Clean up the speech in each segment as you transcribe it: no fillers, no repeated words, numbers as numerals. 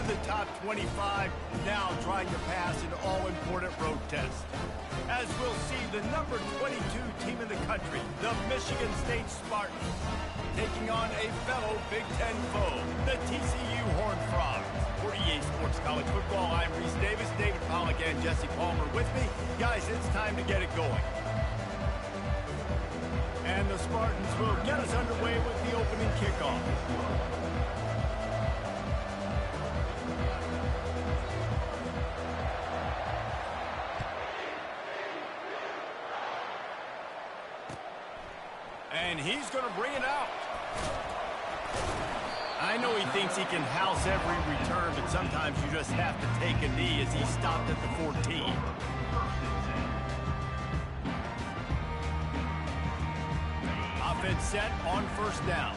the top 25, now trying to pass an all-important road test. As we'll see, the number 22 team in the country, the Michigan State Spartans, taking on a fellow Big Ten foe, the TCU Horned Frogs. For EA Sports College Football, I'm Reese Davis, David Pollack, and Jesse Palmer with me. Guys, it's time to get it going. And the Spartans will get us underway with the opening kickoff. And he's going to bring it out. I know he thinks he can house every return, but sometimes you just have to take a knee as he stopped at the 14. Offense set on first down.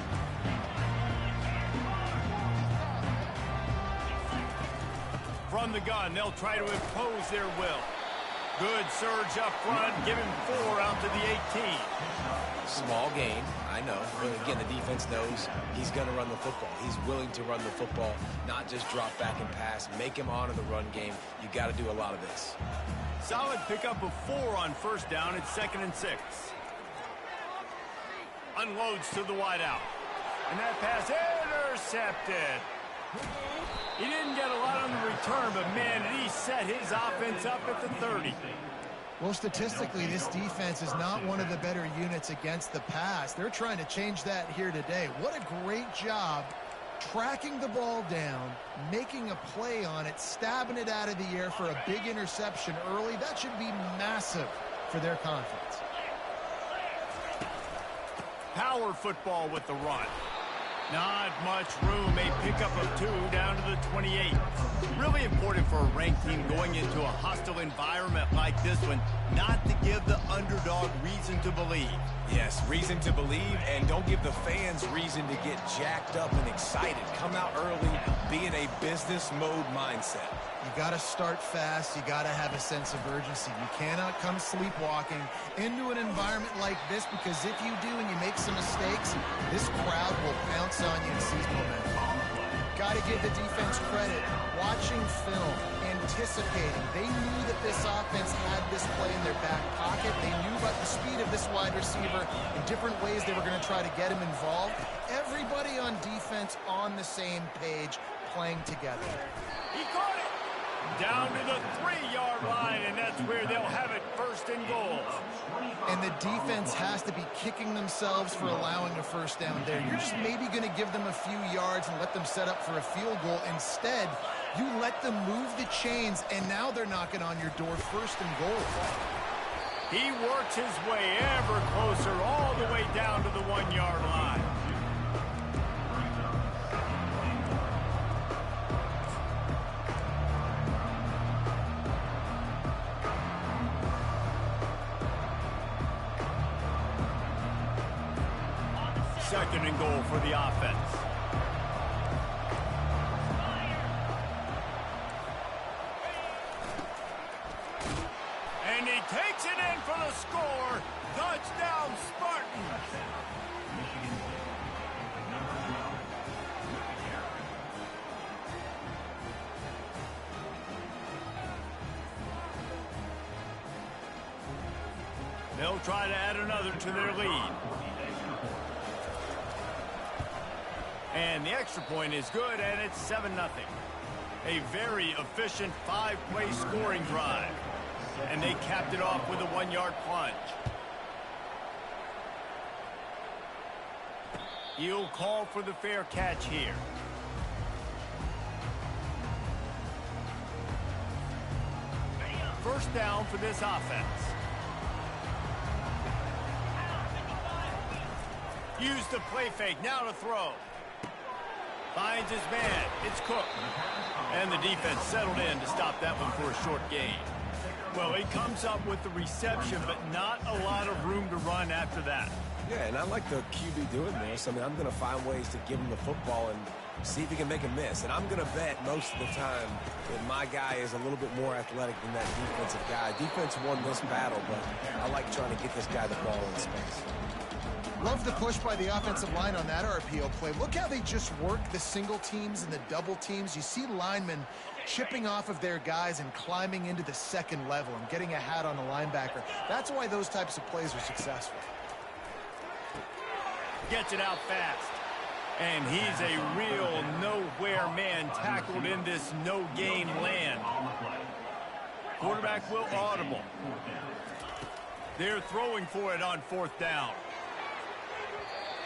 From the gun, they'll try to impose their will. Good surge up front, give him 4 out to the 18. Small gain, I know. But again, the defense knows he's going to run the football. He's willing to run the football, not just drop back and pass. Make him honor the run game. You got to do a lot of this. Solid pickup of 4 on first down. It's 2nd and 6. Unloads to the wideout. And that pass intercepted. He didn't get a lot on the return, but man, did he set his offense up at the 30. Well, statistically, this defense is not one of the better units against the pass. They're trying to change that here today. What a great job tracking the ball down, making a play on it, stabbing it out of the air for a big interception early. That should be massive for their confidence. Power football with the run. Not much room. A pickup of 2 down to the 28. Really important for a ranked team going into a hostile environment like this one, not to give the underdog reason to believe. Yes, reason to believe, and don't give the fans reason to get jacked up and excited. Come out early, be in a business mode mindset. You got to start fast. You got to have a sense of urgency. You cannot come sleepwalking into an environment like this, because if you do and you make some mistakes, this crowd will pounce on you and seize momentum. Got to give the defense credit. Watching film, anticipating. They knew that this offense had this play in their back pocket. They knew about the speed of this wide receiver in different ways they were going to try to get him involved. Everybody on defense on the same page, playing together. He caught it! Down to the 3-yard line, and that's where they'll have it, 1st and goal. And the defense has to be kicking themselves for allowing a first down there. You're just maybe going to give them a few yards and let them set up for a field goal. Instead, you let them move the chains, and now they're knocking on your door, 1st and goal. He works his way ever closer, all the way down to the 1-yard line. Second and goal for the offense. And he takes it in for the score. Touchdown, Spartans. They'll try to add another to their lead. And the extra point is good, and it's 7-0. A very efficient 5-play scoring drive. And they capped it off with a 1-yard plunge. He'll call for the fair catch here. First down for this offense. Use the play fake, now to throw. Finds his man, it's Cook. And the defense settled in to stop that one for a short gain. Well, he comes up with the reception, but not a lot of room to run after that. Yeah, and I like the QB doing this. I mean, I'm going to find ways to give him the football and see if he can make a miss. And I'm going to bet most of the time that my guy is a little bit more athletic than that defensive guy. Defense won this battle, but I like trying to get this guy the ball in space. Love the push by the offensive line on that RPO play. Look how they just work the single teams and the double teams. You see linemen chipping off of their guys and climbing into the second level and getting a hat on the linebacker. That's why those types of plays are successful. Gets it out fast. And he's a real nowhere man tackled in this no-gain land. Quarterback will audible. They're throwing for it on 4th down.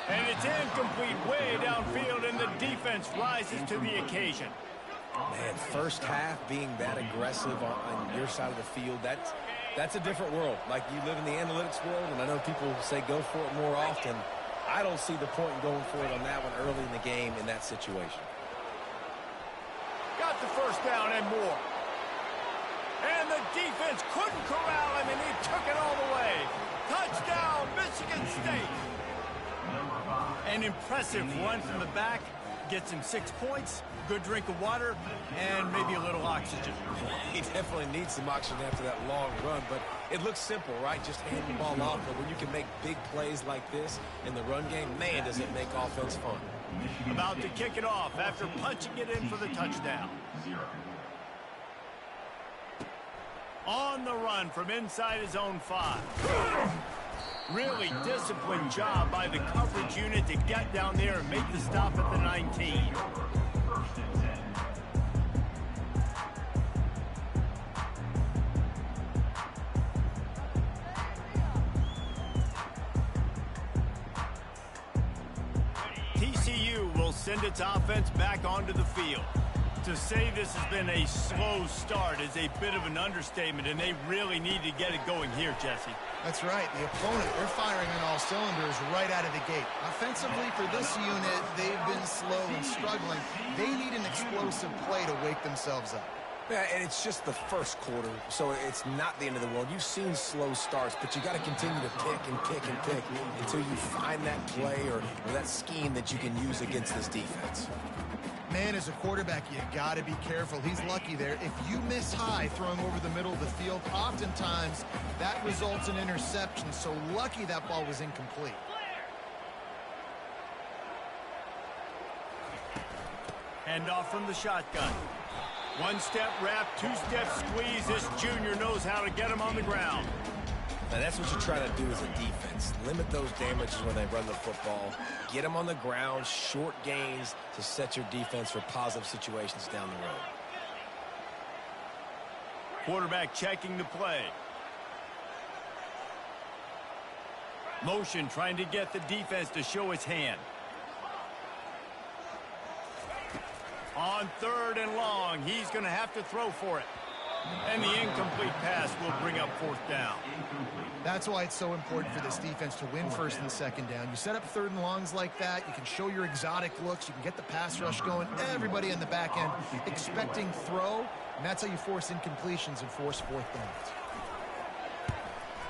And it's incomplete way downfield, and the defense rises to the occasion. Man, first half being that aggressive on your side of the field, that's a different world. Like, you live in the analytics world, and I know people say go for it more often. I don't see the point in going for it on that one early in the game in that situation. Got the first down and more. And the defense couldn't corral him, and he took it all the way. Touchdown, Michigan State. An impressive run from the back. Gets him 6 points, good drink of water, and maybe a little oxygen. He definitely needs some oxygen after that long run, but it looks simple, right? Just hand the ball off, but when you can make big plays like this in the run game, man, does it make offense fun. About to kick it off after punching it in for the touchdown. On the run from inside his own 5. Really disciplined job by the coverage unit to get down there and make the stop at the 19. TCU will send its offense back onto the field. To say this has been a slow start is a bit of an understatement, and they really need to get it going here, Jesse. That's right. The opponent, they're firing on all cylinders right out of the gate. Offensively, for this unit, they've been slow and struggling. They need an explosive play to wake themselves up. Yeah, and it's just the first quarter, so it's not the end of the world. You've seen slow starts, but you got to continue to pick and pick and pick until you find that play or that scheme that you can use against this defense. Man, as a quarterback, you got to be careful. He's lucky there. If you miss high throwing over the middle of the field, oftentimes that results in interception. So lucky that ball was incomplete. Hand off from the shotgun. 1-step wrap, 2-step squeeze. This junior knows how to get him on the ground. Now, that's what you try to do as a defense. Limit those damages when they run the football. Get them on the ground, short gains to set your defense for positive situations down the road. Quarterback checking the play. Motion trying to get the defense to show its hand. On 3rd and long, he's going to have to throw for it. And the incomplete pass will bring up 4th down. That's why it's so important for this defense to win 1st and 2nd down. You set up 3rd and longs like that. You can show your exotic looks. You can get the pass rush going. Everybody in the back end expecting throw. And that's how you force incompletions and force 4th downs.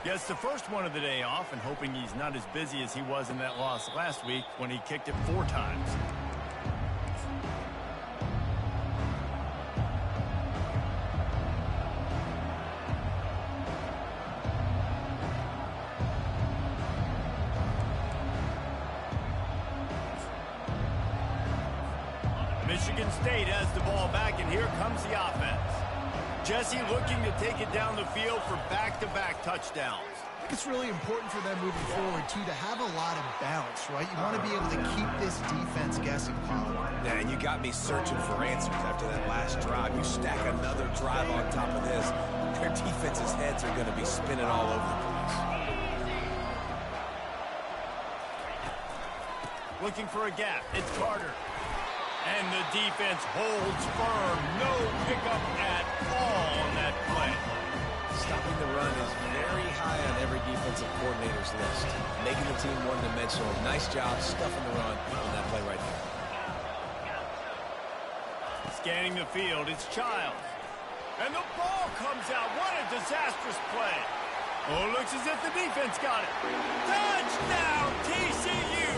Gets the first one of the day off and hoping he's not as busy as he was in that loss last week when he kicked it 4 times. Michigan State has the ball back, and here comes the offense. Jesse looking to take it down the field for back-to-back touchdowns. I think it's really important for them moving forward, too, to have a lot of bounce, right? You want to be able to keep this defense guessing, Pollard. Yeah, and you got me searching for answers after that last drive. You stack another drive on top of this, their defense's heads are going to be spinning all over the place. Looking for a gap. It's Carter. And the defense holds firm. No pickup at all on that play. Stopping the run is very high on every defensive coordinator's list. Making the team one-dimensional. Nice job stuffing the run on that play right there. Scanning the field, it's Childs. And the ball comes out. What a disastrous play. Oh, looks as if the defense got it. Touchdown, TCU.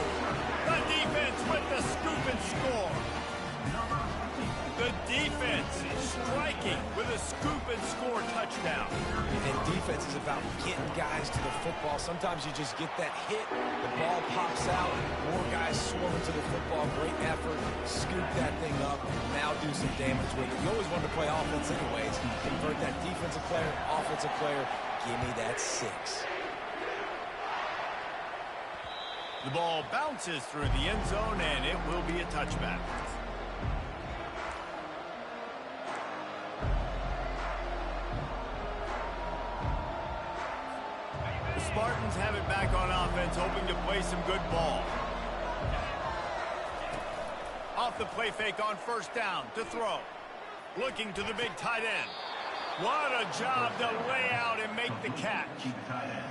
The defense with the scoop and score. The defense is striking with a scoop and score touchdown. And defense is about getting guys to the football. Sometimes you just get that hit, the ball pops out, more guys swarming to the football. Great effort, scoop that thing up, now do some damage with it. You always want to play offense anyways. Convert that defensive player, offensive player. Give me that 6. The ball bounces through the end zone, and it will be a touchback. The Spartans have it back on offense, hoping to play some good ball. Off the play fake on first down to throw. Looking to the big tight end. What a job to lay out and make the catch.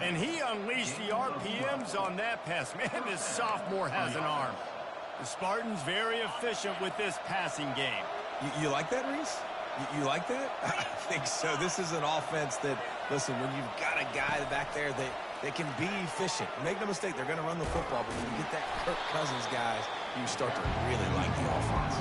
And he unleashed the RPMs on that pass. Man, this sophomore has an arm. The Spartans very efficient with this passing game. You like that, Reese? You like that? I think so. This is an offense that, listen, when you've got a guy back there that can be efficient. Make no mistake, they're going to run the football, but when you get that Kirk Cousins guys, you start to really like the offense.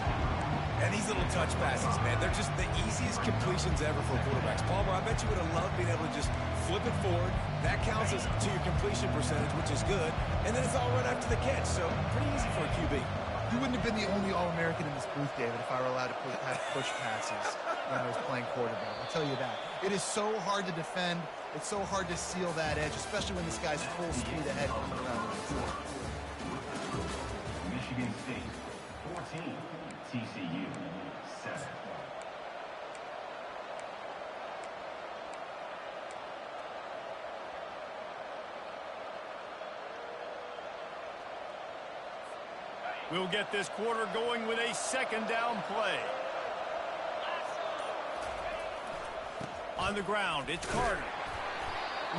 And these little touch passes, man, they're just the easiest completions ever for quarterbacks. Palmer, I bet you would have loved being able to just flip it forward. That counts as to your completion percentage, which is good. And then it's all right after the catch, so pretty easy for a QB. You wouldn't have been the only All-American in this booth, David, if I were allowed to have push passes when I was playing quarterback. I'll tell you that. It is so hard to defend. It's so hard to seal that edge, especially when this guy's full speed ahead coming around the inside. Michigan State, 14. TCU, 7. We'll get this quarter going with a second down play. On the ground, it's Carter.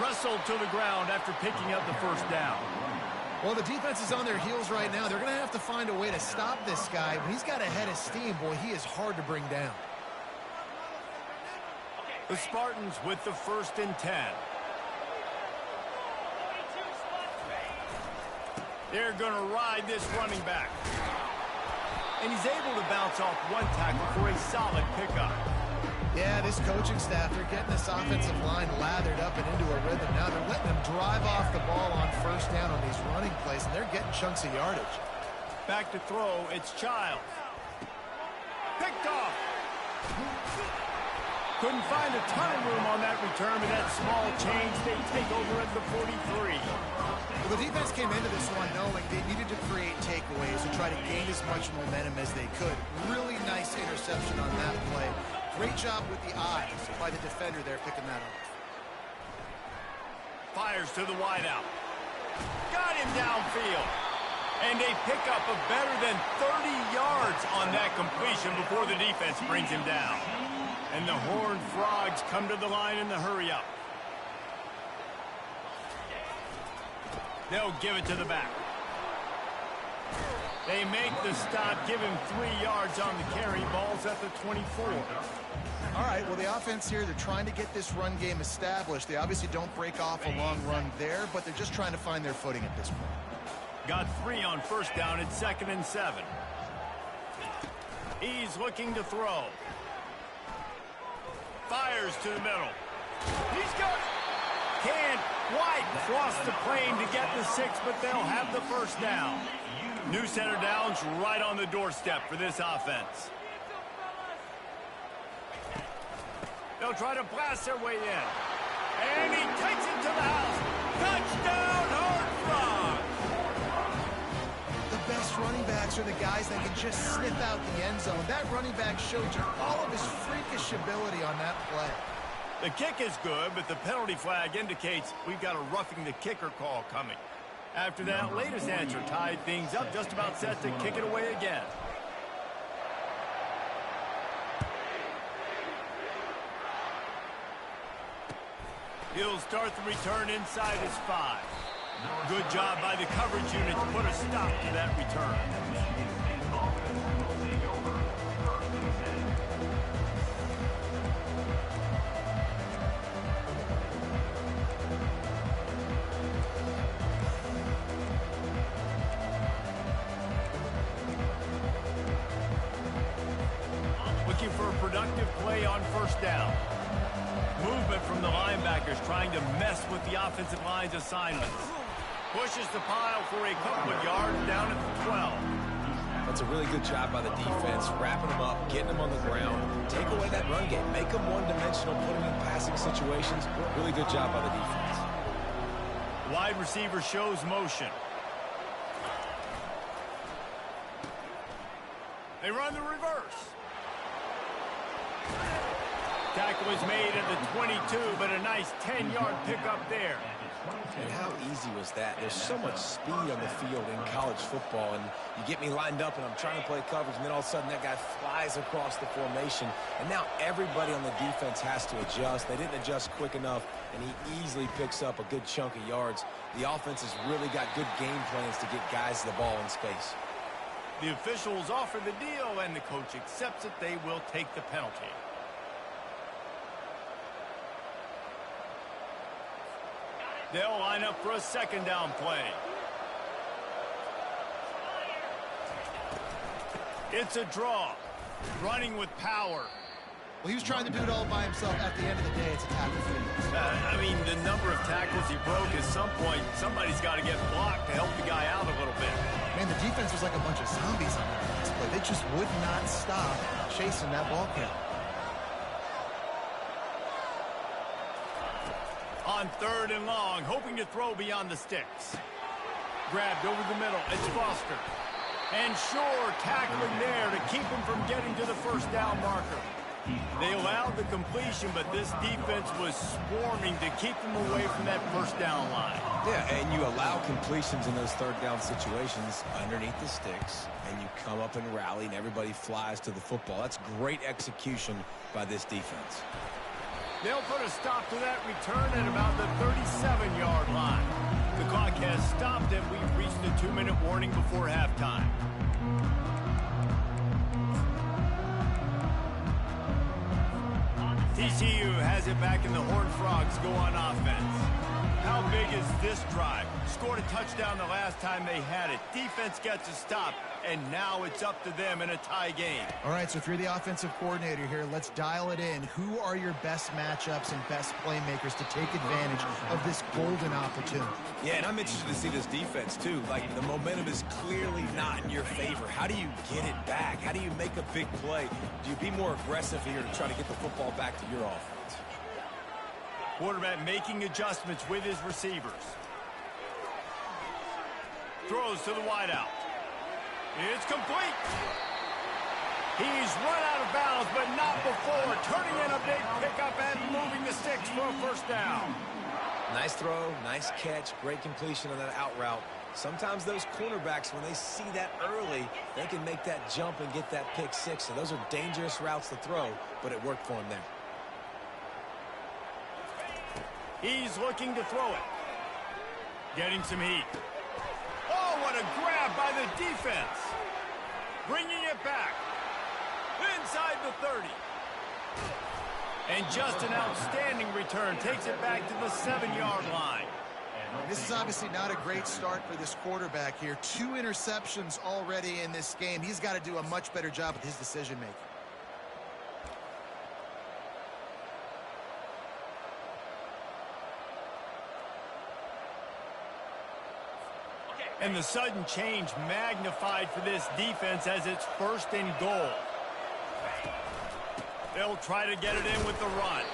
Wrestled to the ground after picking up the first down. Well, the defense is on their heels right now. They're going to have to find a way to stop this guy. When he's got a head of steam, boy, he is hard to bring down. The Spartans with the 1st and 10. They're going to ride this running back. And he's able to bounce off one tackle for a solid pickup. Yeah, this coaching staff, they're getting this offensive line lathered up and into a rhythm. Now they're letting them drive off the ball on first down on these running plays, and they're getting chunks of yardage. Back to throw, it's Childs. Picked off. Couldn't find a ton of room on that return, but that small change, they take over at the 43. Well, the defense came into this one knowing they needed to create takeaways and try to gain as much momentum as they could. Really nice interception on that play. Great job with the eyes by the defender there picking that up. Fires to the wideout. Got him downfield. And a pickup of better than 30 yards on that completion before the defense brings him down. And the Horned Frogs come to the line in the hurry-up. They'll give it to the back. They make the stop, give him 3 yards on the carry. Ball's at the 24. All right, well, the offense here, they're trying to get this run game established. They obviously don't break off a long run there, but they're just trying to find their footing at this point. Got 3 on first down at 2nd and 7. He's looking to throw. Fires to the middle. He's got it. Can't quite cross the plane to get the 6, but they'll have the first down. New center downs right on the doorstep for this offense. They'll try to blast their way in. And he takes it to the house. Touchdown, Horned Frogs! The best running backs are the guys that can just sniff out the end zone. That running back showed you all of his freakish ability on that play. The kick is good, but the penalty flag indicates we've got a roughing the kicker call coming. After that latest answer tied things up, just about set to kick it away again. He'll start the return inside his 5. Good job by the coverage unit to put a stop to that return. looking for a productive play on first down. Movement from the linebackers trying to mess with the offensive line's assignments. Pushes the pile for a couple of yards down at the 12. That's a really good job by the defense, wrapping them up, getting them on the ground, take away that run game, make them one-dimensional, put them in passing situations. Really good job by the defense. Wide receiver shows motion. They run the reverse. Tackle is made at the 22, but a nice 10-yard pickup there. And how easy was that? There's so much speed on the field in college football, and you get me lined up, and I'm trying to play coverage, and then all of a sudden that guy flies across the formation, and now everybody on the defense has to adjust. They didn't adjust quick enough, and he easily picks up a good chunk of yards. The offense has really got good game plans to get guys the ball in space. The officials offer the deal, and the coach accepts it. They will take the penalty. They'll line up for a second down play. It's a draw. Running with power. Well, he was trying to do it all by himself. At the end of the day, it's a tackle for I mean, the number of tackles he broke, at some point, somebody's got to get blocked to help the guy out a little bit. Man, the defense was like a bunch of zombies on that last play. They just would not stop chasing that ball count. On third and long, hoping to throw beyond the sticks. Grabbed over the middle. It's Foster. And Shore tackling there to keep him from getting to the first down marker. They allowed the completion, but this defense was swarming to keep them away from that first down line. Yeah, and you allow completions in those third down situations underneath the sticks, and you come up and rally, and everybody flies to the football. That's great execution by this defense. They'll put a stop to that return at about the 37-yard line. The clock has stopped, and we've reached the 2-minute warning before halftime. TCU has it back, and the Horned Frogs go on offense. How big is this drive? Scored a touchdown the last time they had it. Defense gets a stop, and now it's up to them in a tie game. All right, so if you're the offensive coordinator here, let's dial it in. Who are your best matchups and best playmakers to take advantage of this golden opportunity? Yeah, and I'm interested to see this defense, too. Like, the momentum is clearly not in your favor. How do you get it back? How do you make a big play? Do you be more aggressive here to try to get the football back to your offense? Quarterback making adjustments with his receivers. Throws to the wideout. It's complete. He's run out of bounds, but not before. Turning in a big pickup and moving the sticks for a first down. Nice throw, nice catch, great completion on that out route. Sometimes those cornerbacks, when they see that early, they can make that jump and get that pick six. So those are dangerous routes to throw, but it worked for him there. He's looking to throw it. Getting some heat. Oh, what a grab by the defense. Bringing it back. Inside the 30. And just an outstanding return. Takes it back to the 7-yard line. This is obviously not a great start for this quarterback here. 2 interceptions already in this game. He's got to do a much better job with his decision-making. And the sudden change magnified for this defense as it's first and goal. They'll try to get it in with the run.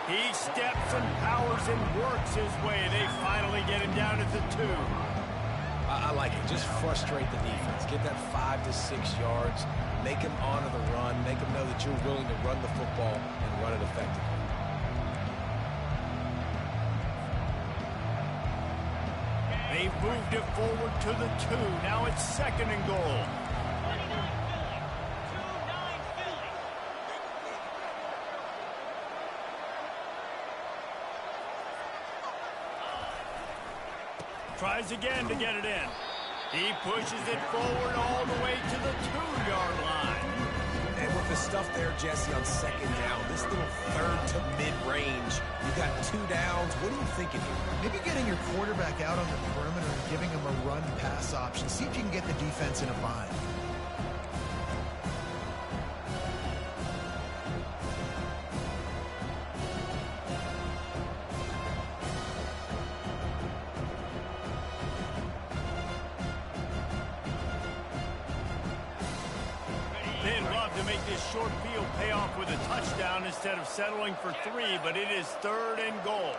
He steps and powers and works his way. They finally get him down at the 2. I like it. Just frustrate the defense. Get that 5 to 6 yards. Make them honor the run. Make them know that you're willing to run the football and run it effectively. They've moved it forward to the 2. Now it's second and goal. Tries again to get it in. He pushes it forward all the way to the 2-yard line. And with the stuff there, Jesse, on second down, this little third to mid-range, you got 2 downs. What are you thinking here? Maybe getting your quarterback out on the perimeter and giving him a run-pass option. See if you can get the defense in a bind. his short field pay off with a touchdown instead of settling for 3, but it is 3rd and goal.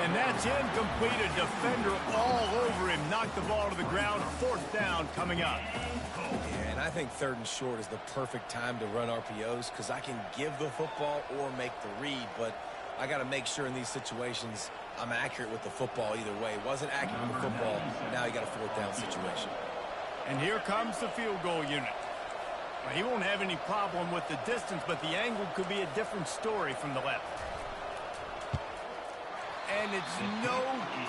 And that's incomplete. A defender all over him. Knocked the ball to the ground. 4th down coming up. Yeah, and I think 3rd and short is the perfect time to run RPOs because I can give the football or make the read, but I got to make sure in these situations I'm accurate with the football either way. Wasn't accurate with the football. Now you got a 4th down situation. And here comes the field goal unit. Well, he won't have any problem with the distance, but the angle could be a different story from the left. And it's no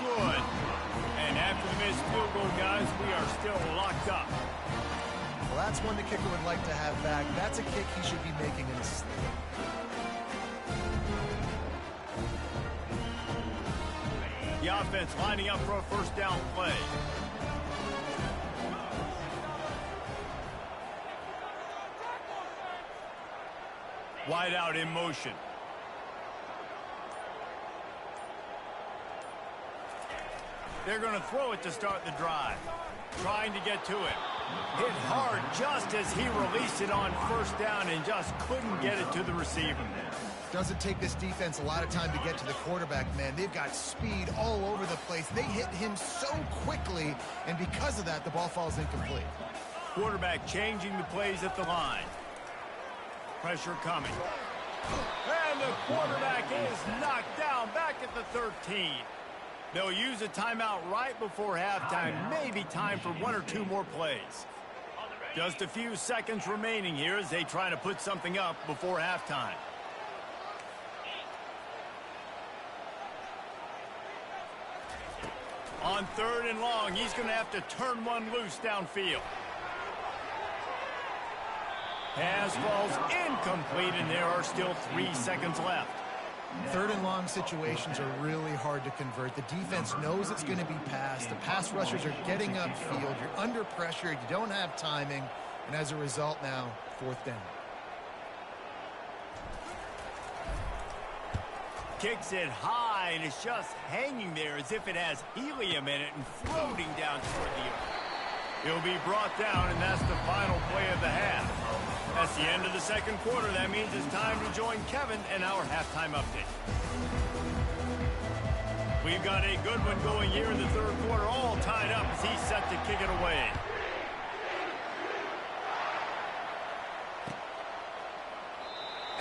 good. And after the missed field goal, guys, we are still locked up. Well, that's one the kicker would like to have back. That's a kick he should be making in his sleep. The offense lining up for a 1st down play. Wide out in motion. They're going to throw it to start the drive. Trying to get to it. Hit hard just as he released it on 1st down and just couldn't get it to the receiver. Doesn't take this defense a lot of time to get to the quarterback, man. They've got speed all over the place. They hit him so quickly, and because of that, the ball falls incomplete. Quarterback changing the plays at the line. Pressure coming. And the quarterback is knocked down back at the 13. They'll use a timeout right before halftime. Maybe time for 1 or 2 more plays. Just a few seconds remaining here as they try to put something up before halftime. On 3rd and long, he's going to have to turn one loose downfield. Pass falls incomplete, and there are still 3 seconds left. 3rd and long situations are really hard to convert. The defense knows it's going to be passed. The pass rushers are getting upfield. You're under pressure. You don't have timing. And as a result now, 4th down. Kicks it high, and it's just hanging there as if it has helium in it and floating down toward the earth. He'll be brought down, and that's the final play of the half. That's the end of the 2nd quarter. That means it's time to join Kevin and our halftime update. We've got a good one going here in the 3rd quarter, all tied up as he's set to kick it away.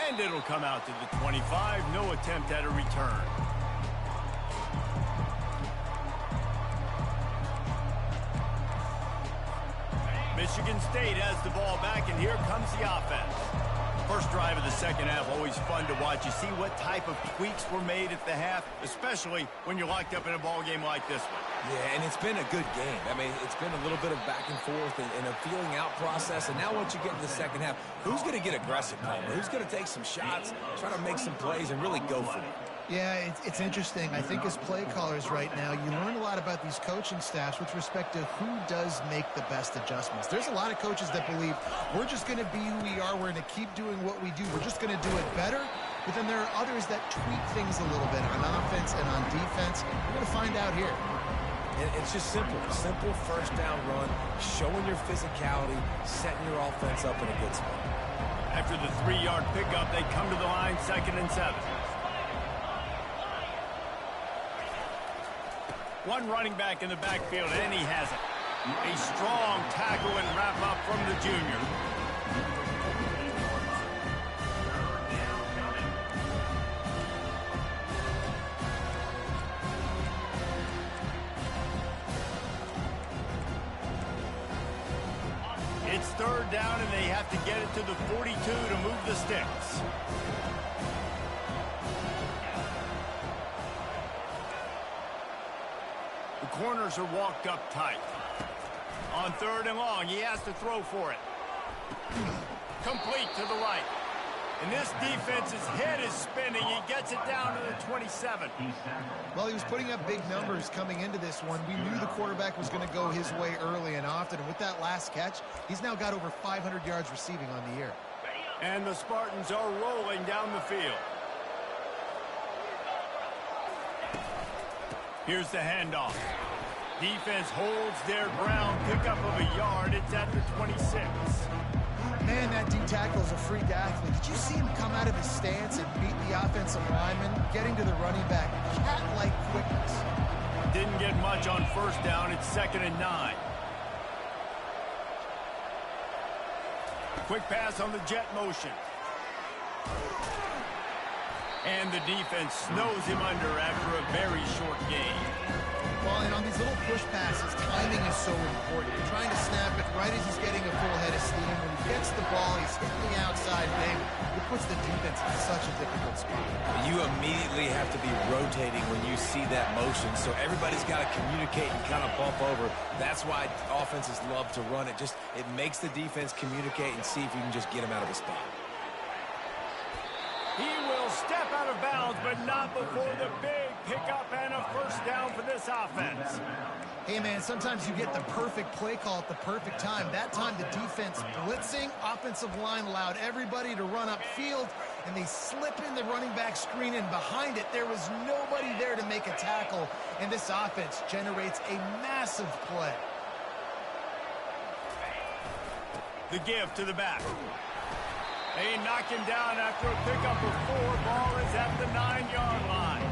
And it'll come out to the 25. No attempt at a return. Michigan State has the ball back, and here comes the offense. First drive of the 2nd half, always fun to watch. You see what type of tweaks were made at the half, especially when you're locked up in a ball game like this one. Yeah, and it's been a good game. I mean, it's been a little bit of back and forth and a feeling out process. And now once you get in the 2nd half, who's going to get aggressive, Palmer? Who's going to take some shots, try to make some plays, and really go for it? Yeah, it's interesting. I think as play callers right now, you learn a lot about these coaching staffs with respect to who does make the best adjustments. There's a lot of coaches that believe we're just going to be who we are. We're going to keep doing what we do. We're just going to do it better. But then there are others that tweak things a little bit on offense and on defense. We're going to find out here. And it's just simple. Simple 1st down run, showing your physicality, setting your offense up in a good spot. After the 3-yard pickup, they come to the line, 2nd and 7. One running back in the backfield, and he has it. A strong tackle and wrap up from the junior. It's 3rd down, and they have to get it to the 42 to move the sticks. The corners are walked up tight. On 3rd and long, he has to throw for it. Complete to the right. And this defense's head is spinning. He gets it down to the 27. Well, he was putting up big numbers coming into this one. We knew the quarterback was going to go his way early and often. And with that last catch, he's now got over 500 yards receiving on the year. And the Spartans are rolling down the field. Here's the handoff. Defense holds their ground, pickup of a yard. It's at the 26. Man, that D tackle is a freak athlete. Did you see him come out of his stance and beat the offensive lineman, getting to the running back? Cat-like quickness. Didn't get much on first down. It's 2nd and 9. Quick pass on the jet motion. And the defense snows him under after a very short gain. Well, and on these little push passes, timing is so important. You're trying to snap it right as he's getting a full head of steam. When he gets the ball, he's hitting the outside big. It puts the defense in such a difficult spot. You immediately have to be rotating when you see that motion, so everybody's got to communicate and kind of bump over. That's why offenses love to run it. It makes the defense communicate and see if you can just get him out of a spot. He will step out of bounds, but not before the big pickup and a first down for this offense. Hey, man, sometimes you get the perfect play call at the perfect time. That time, the defense blitzing, offensive line allowed everybody to run upfield, and they slip in the running back screen, and behind it, there was nobody there to make a tackle, and this offense generates a massive play. The give to the back. They knock him down after a pickup of 4. Ball is at the 9-yard line.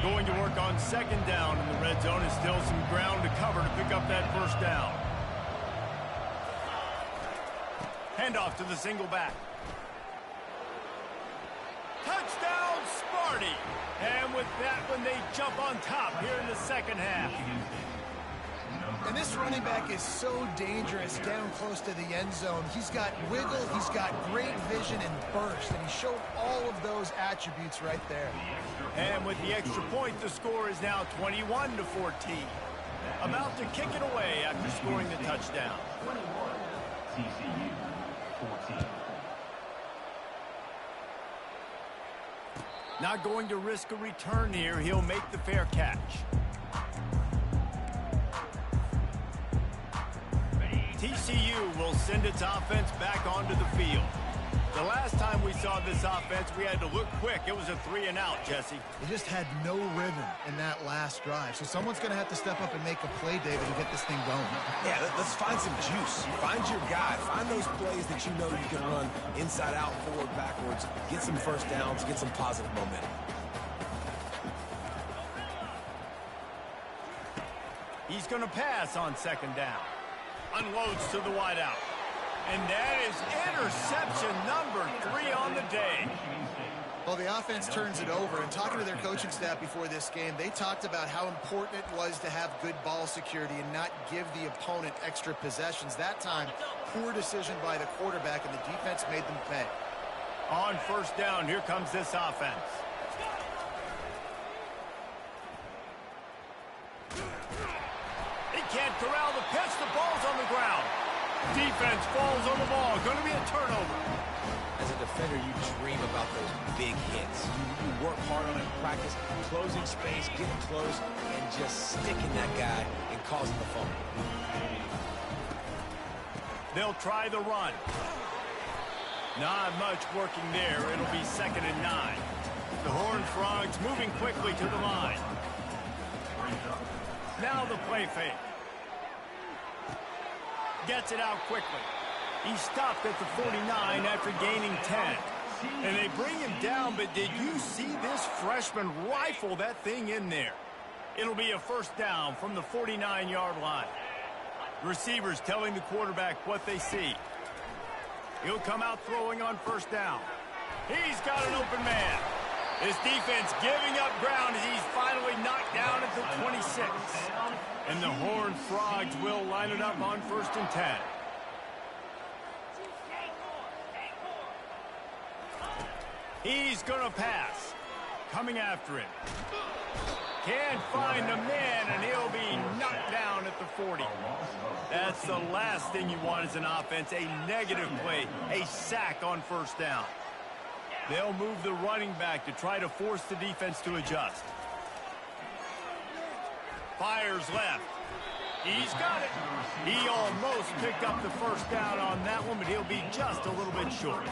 Going to work on 2nd down in the red zone. Is still some ground to cover to pick up that first down. Handoff to the single back. Touchdown, Sparty! And with that one, they jump on top here in the second half. And this running back is so dangerous down close to the end zone. He's got wiggle, he's got great vision and burst, and he showed all of those attributes right there. And with the extra point, the score is now 21-14. About to kick it away after scoring the touchdown. 21, TCU 14. Not going to risk a return here. He'll make the fair catch. TCU will send its offense back onto the field. The last time we saw this offense, we had to look quick. It was a 3-and-out, Jesse. They just had no rhythm in that last drive. So someone's going to have to step up and make a play, David, and get this thing going. Yeah, let's find some juice. Find your guy. Find those plays that you know you can run inside out, forward, backwards. Get some first downs. Get some positive momentum. He's going to pass on 2nd down. Unloads to the wideout. And that is interception number 3 on the day. Well, the offense turns it over, and talking to their coaching staff before this game, they talked about how important it was to have good ball security and not give the opponent extra possessions. That time, poor decision by the quarterback, and the defense made them pay. On 1st down, here comes this offense. He can't corral the pitch. The ball's on the ground. Defense falls on the ball. Going to be a turnover. As a defender, you dream about those big hits. You work hard on it in practice, closing space, getting close, and just sticking that guy and causing the fumble. They'll try the run. Not much working there. It'll be 2nd and 9. The Horned Frogs moving quickly to the line. Now the play fake. Gets it out quickly. He stopped at the 49 after gaining 10. And they bring him down, but did you see this freshman rifle that thing in there? It'll be a 1st down from the 49-yard line. Receivers telling the quarterback what they see. He'll come out throwing on 1st down. He's got an open man. His defense giving up ground as he's finally knocked down at the 26. And the Horned Frogs will line it up on 1st and 10. He's going to pass. Coming after him. Can't find a man, and he'll be knocked down at the 40. That's the last thing you want as an offense, a negative play, a sack on 1st down. They'll move the running back to try to force the defense to adjust. Fires left. He's got it. He almost picked up the first down on that one, but he'll be just a little bit short.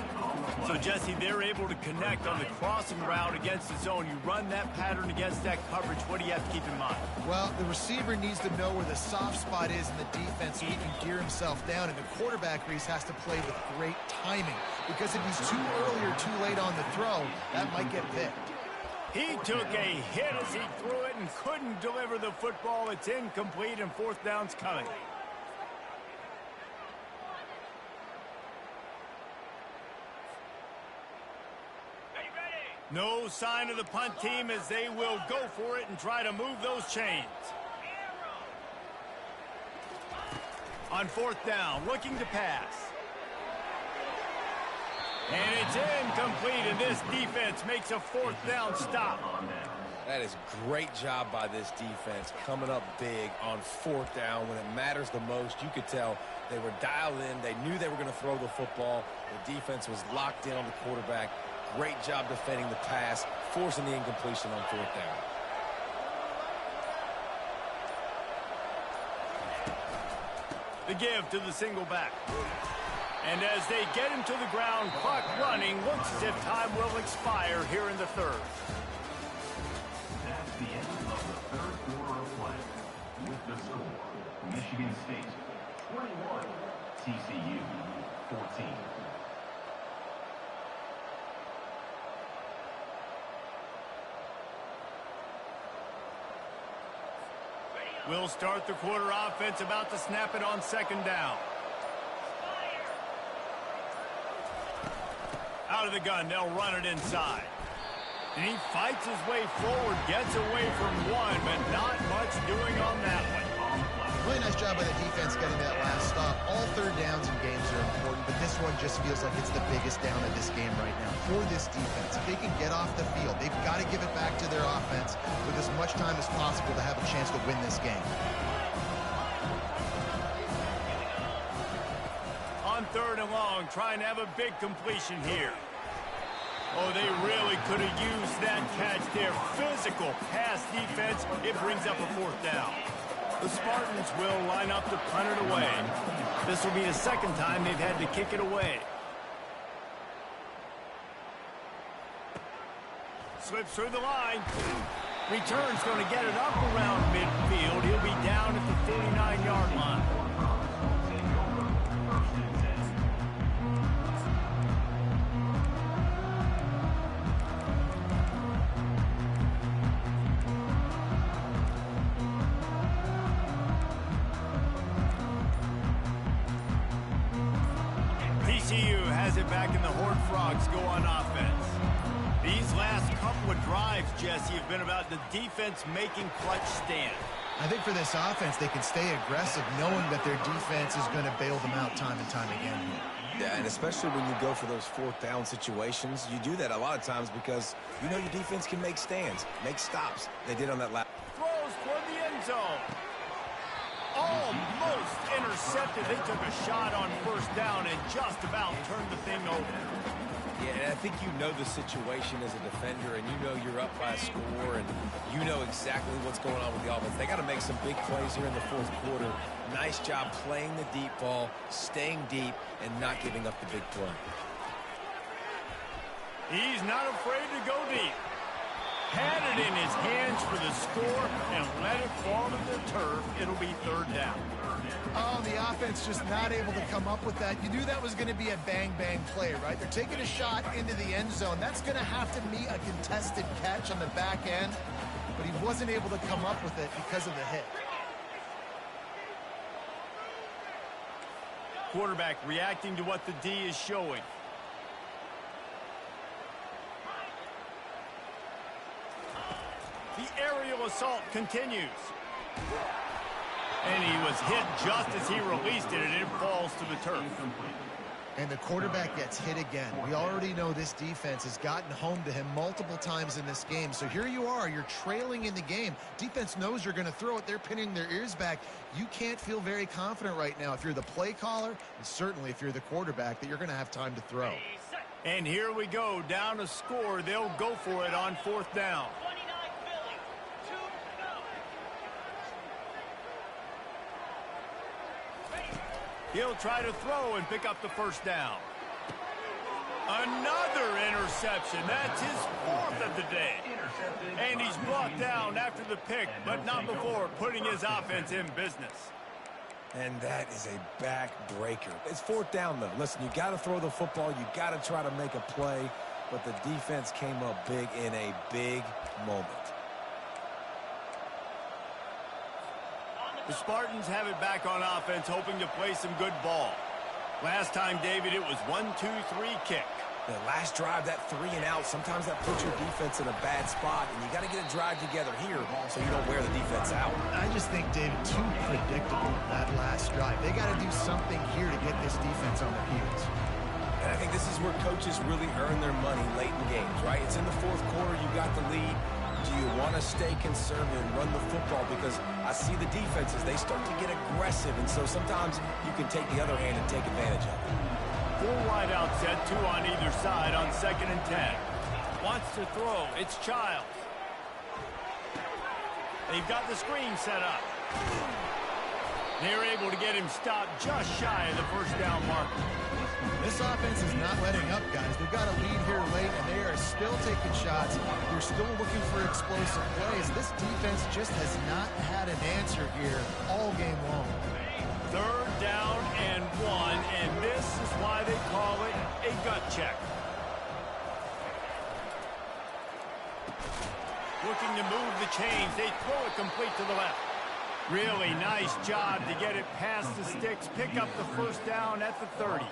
So, Jesse, they're able to connect on the crossing route against the zone. You run that pattern against that coverage. What do you have to keep in mind? Well, the receiver needs to know where the soft spot is in the defense so he can gear himself down, and the quarterback, Reese, has to play with great timing, because if he's too early or too late on the throw, that might get picked. He took a hit as he threw it and couldn't deliver the football. It's incomplete, and fourth down's coming. No sign of the punt team as they will go for it and try to move those chains. On fourth down, looking to pass. And it's incomplete, and this defense makes a fourth down stop. That is great job by this defense, coming up big on fourth down when it matters the most. You could tell they were dialed in. They knew they were going to throw the football. The defense was locked in on the quarterback. Great job defending the pass, forcing the incompletion on fourth down. The give to the single back. And as they get him to the ground, clock running, looks as if time will expire here in the third. That's the end of the third quarter of play. With the score, Michigan State 21, TCU 14. We'll start the quarter offense, about to snap it on second down. Out of the gun, they'll run it inside. And he fights his way forward, gets away from one, but not much doing on that one. Really nice job by the defense getting that last stop. All third downs in games are important, but this one just feels like it's the biggest down of this game right now for this defense. If they can get off the field, they've got to give it back to their offense with as much time as possible to have a chance to win this game. On third and long, trying to have a big completion here. Oh, they really could have used that catch there. Physical pass defense. It brings up a fourth down. The Spartans will line up to punt it away. This will be the second time they've had to kick it away. Slips through the line. Return's going to get it up around midfield. He'll be down at the 49-yard line. TCU has it back, and the Horned Frogs go on offense. These last couple of drives, Jesse, have been about the defense making clutch stand. I think for this offense, they can stay aggressive knowing that their defense is going to bail them out time and time again. Yeah, and especially when you go for those fourth down situations, you do that a lot of times because you know your defense can make stands, make stops. They did on that last. Throws toward the end zone. Almost intercepted. They took a shot on first down and just about turned the thing over. Yeah, and I think you know the situation as a defender, and you know you're up by a score, and you know exactly what's going on with the offense. They got to make some big plays here in the fourth quarter. Nice job playing the deep ball, staying deep, and not giving up the big play. He's not afraid to go deep. Had it in his hands for the score and let it fall to the turf. It'll be third down. Oh, the offense just not able to come up with that. You knew that was going to be a bang-bang play, right? They're taking a shot into the end zone. That's going to have to be a contested catch on the back end, but he wasn't able to come up with it because of the hit. Quarterback reacting to what the D is showing. The aerial assault continues. And he was hit just as he released it, and it falls to the turf. And the quarterback gets hit again. We already know this defense has gotten home to him multiple times in this game. So here you are, you're trailing in the game. Defense knows you're going to throw it. They're pinning their ears back. You can't feel very confident right now if you're the play caller, and certainly if you're the quarterback, that you're going to have time to throw. And here we go, down a score. They'll go for it on fourth down. He'll try to throw and pick up the first down. Another interception. That's his fourth of the day. And he's brought down after the pick, but not before putting his offense in business. And that is a backbreaker. It's fourth down, though. Listen, you got to throw the football. You got to try to make a play. But the defense came up big in a big moment. The Spartans have it back on offense, hoping to play some good ball. Last time, David, it was 1-2-3 kick. The last drive, that 3 and out, sometimes that puts your defense in a bad spot, and you got to get a drive together here so you don't wear the defense out. I just think, David, too predictable, that last drive. They got to do something here to get this defense on their heels. And I think this is where coaches really earn their money late in games, right? It's in the fourth quarter. You got the lead. Do you want to stay conservative and run the football? Because I see the defenses, they start to get aggressive, and so sometimes you can take the other hand and take advantage of it. 4 wide out set, 2 on either side on 2nd and 10. Wants to throw. It's Childs. They've got the screen set up. They're able to get him stopped just shy of the first down marker. This offense is not letting up, guys. They've got a lead here late, and they are still taking shots. They're still looking for explosive plays. This defense just has not had an answer here all game long. 3rd down and 1, and this is why they call it a gut check. Looking to move the chains. They throw it complete to the left. Really nice job to get it past the sticks, pick up the first down at the 30.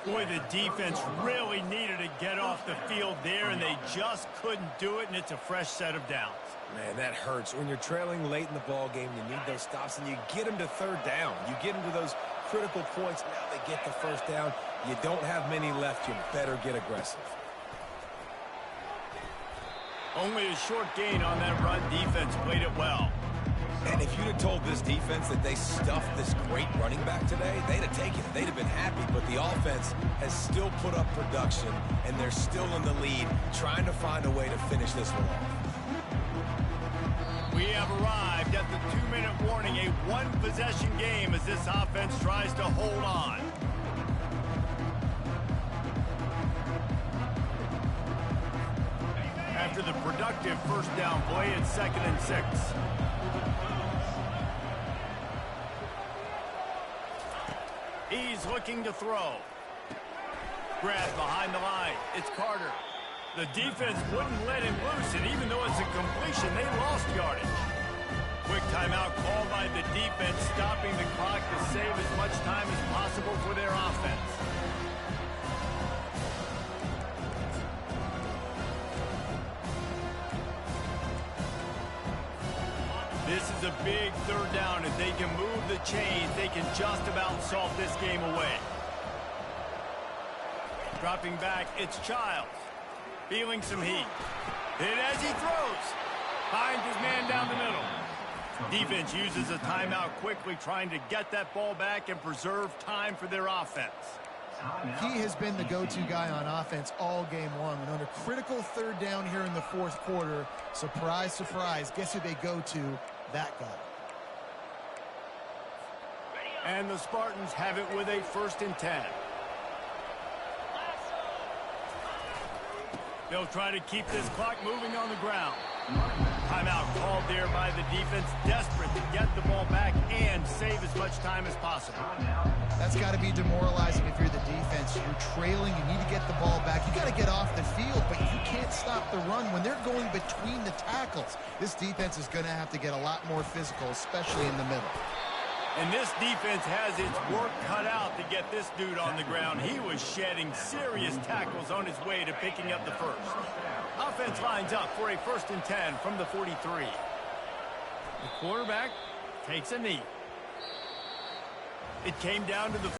Boy, the defense really needed to get off the field there, and they just couldn't do it, and it's a fresh set of downs. Man, that hurts. When you're trailing late in the ball game, you need those stops, and you get them to 3rd down. You get them to those critical points. Now they get the first down. You don't have many left. You better get aggressive. Only a short gain on that run. Defense played it well. And if you'd have told this defense that they stuffed this great running back today, they'd have taken it. They'd have been happy. But the offense has still put up production, and they're still in the lead, trying to find a way to finish this one off. We have arrived at the 2-minute warning, a 1-possession game as this offense tries to hold on. After the productive first down play, it's 2nd and 6. He's looking to throw. Grab behind the line. It's Carter. The defense wouldn't let him loose, and even though it's a completion, they lost yardage. Quick timeout called by the defense, stopping the clock to save as much time as possible for their offense. This is a big 3rd down. If they can move the chains, they can just about solve this game away. Dropping back, it's Childs. Feeling some heat. Hit as he throws. Finds his man down the middle. Defense uses a timeout quickly, trying to get that ball back and preserve time for their offense. He has been the go-to guy on offense all game long. And on a critical 3rd down here in the 4th quarter, surprise, surprise, guess who they go to? That guy. And the Spartans have it with a 1st and 10. They'll try to keep this clock moving on the ground. Timeout called there by the defense, desperate to get the ball back and save as much time as possible. That's got to be demoralizing if you're the defense. You're trailing, you need to get the ball back. You got to get off the field, but you can't stop the run when they're going between the tackles. This defense is going to have to get a lot more physical, especially in the middle. And this defense has its work cut out to get this dude on the ground. He was shedding serious tackles on his way to picking up the first. Offense lines up for a 1st and 10 from the 43. The quarterback takes a knee. It came down to the